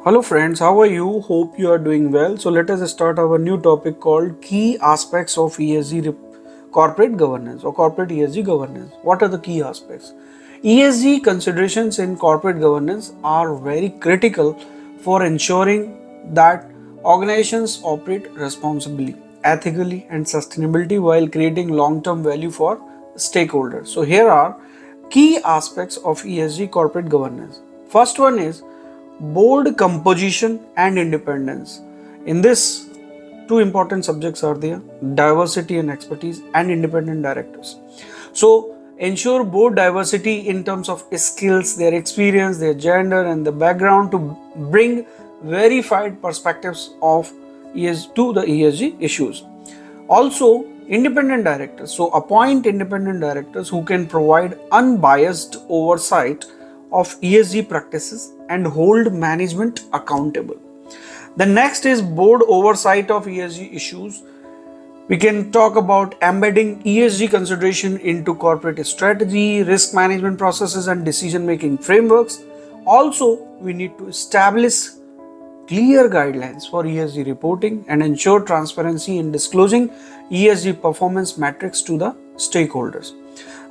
Hello friends, how are you? Hope you are doing well. So let us start our new topic called key aspects of corporate governance or corporate ESG governance. What are the key aspects? ESG considerations in corporate governance are very critical for ensuring that organizations operate responsibly, ethically and sustainability while creating long-term value for stakeholders. So here are key aspects of ESG corporate governance. First one is board composition and independence. In this, two important subjects are there: diversity and expertise, and independent directors. So, ensure board diversity in terms of skills, their experience, their gender, and the background to bring verified perspectives of to the ESG issues. Also, independent directors. So, appoint independent directors who can provide unbiased oversight of ESG practices and hold management accountable. The next is board oversight of ESG issues. We can talk about embedding ESG consideration into corporate strategy, risk management processes, and decision making frameworks. Also, we need to establish clear guidelines for ESG reporting and ensure transparency in disclosing ESG performance metrics to the stakeholders.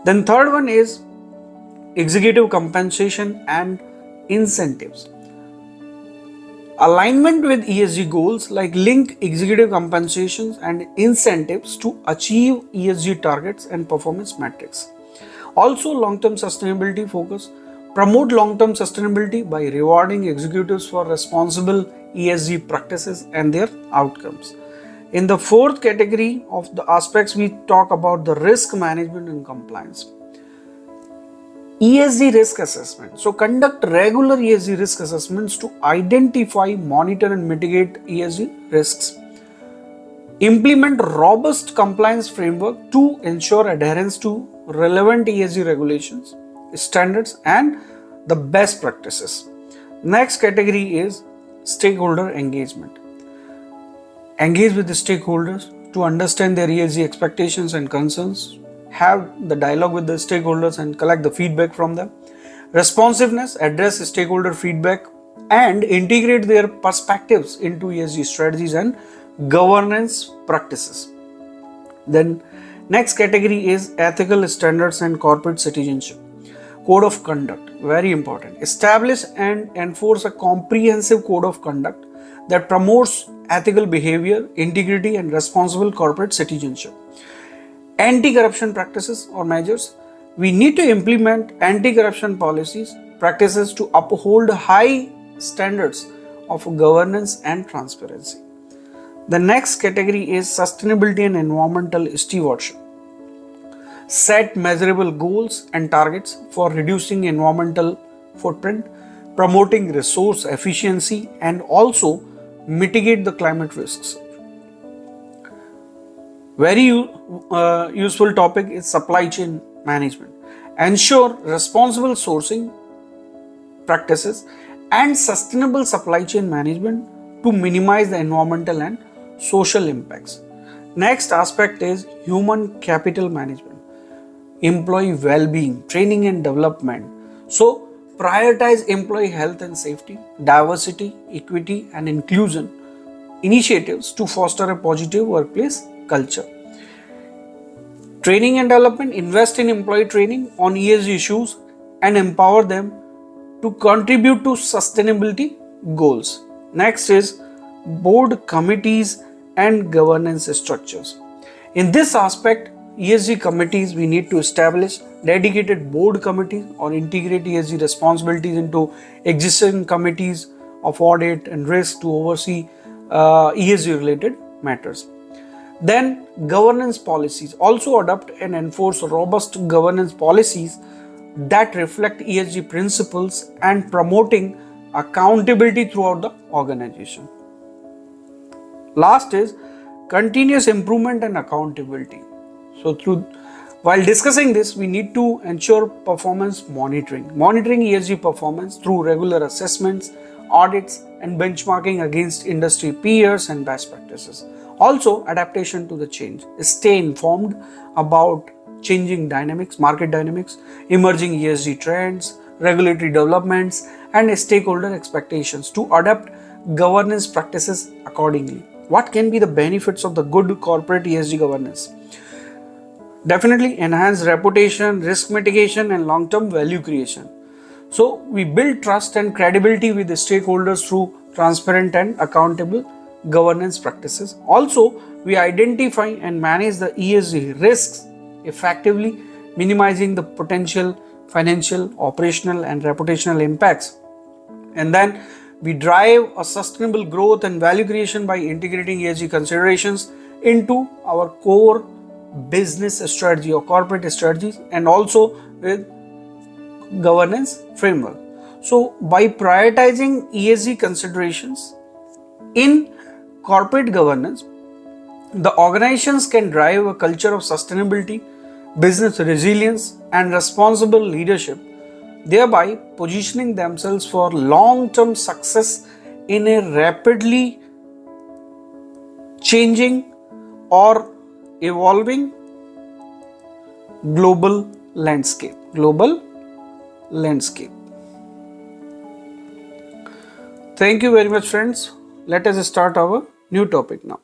Then third one is executive compensation and incentives. Alignment with ESG goals like link executive compensations and incentives to achieve ESG targets and performance metrics. Also, long-term sustainability focus. Promote long-term sustainability by rewarding executives for responsible ESG practices and their outcomes. In the fourth category of the aspects, we talk about the risk management and compliance. ESG risk assessment. So conduct regular ESG risk assessments to identify, monitor and mitigate ESG risks. Implement robust compliance framework to ensure adherence to relevant ESG regulations, standards and the best practices. Next category is stakeholder engagement. Engage with the stakeholders to understand their ESG expectations and concerns. Have the dialogue with the stakeholders and collect the feedback from them. Responsiveness, address stakeholder feedback and integrate their perspectives into ESG strategies and governance practices. Then next category is ethical standards and corporate citizenship. Code of conduct, very important. Establish and enforce a comprehensive code of conduct that promotes ethical behavior, integrity and responsible corporate citizenship. Anti-corruption practices or measures. We need to implement anti-corruption policies, practices to uphold high standards of governance and transparency. The next category is sustainability and environmental stewardship. Set measurable goals and targets for reducing environmental footprint, promoting resource efficiency and also mitigate the climate risks. Very useful topic is supply chain management. Ensure responsible sourcing practices and sustainable supply chain management to minimize the environmental and social impacts. Next aspect is human capital management. Employee well-being, training and development. So prioritize employee health and safety, diversity, equity and inclusion initiatives to foster a positive workplace culture. Training and development. Invest in employee training on ESG issues and empower them to contribute to sustainability goals. Next is board committees and governance structures. In this aspect, ESG committees, we need to establish dedicated board committees or integrate ESG responsibilities into existing committees of audit and risk to oversee ESG related matters. Then governance policies. Also adopt and enforce robust governance policies that reflect ESG principles and promoting accountability throughout the organization. Last is continuous improvement and accountability. So while discussing this, we need to ensure performance monitoring. Monitoring ESG performance through regular assessments, audits and benchmarking against industry peers and best practices. Also, adaptation to the change. Stay informed about changing dynamics, market dynamics, emerging ESG trends, regulatory developments, and stakeholder expectations to adapt governance practices accordingly. What can be the benefits of the good corporate ESG governance? Definitely enhance reputation, risk mitigation, and long term value creation. So, we build trust and credibility with the stakeholders through transparent and accountable governance practices. Also, we identify and manage the ESG risks effectively, minimizing the potential financial, operational, and reputational impacts. And then we drive a sustainable growth and value creation by integrating ESG considerations into our core business strategy or corporate strategies, and also with governance framework. So, by prioritizing ESG considerations in corporate governance, the organizations can drive a culture of sustainability, business resilience, and responsible leadership, thereby positioning themselves for long term success in a rapidly changing or evolving global landscape. Thank you very much, friends. Let us start our new topic now.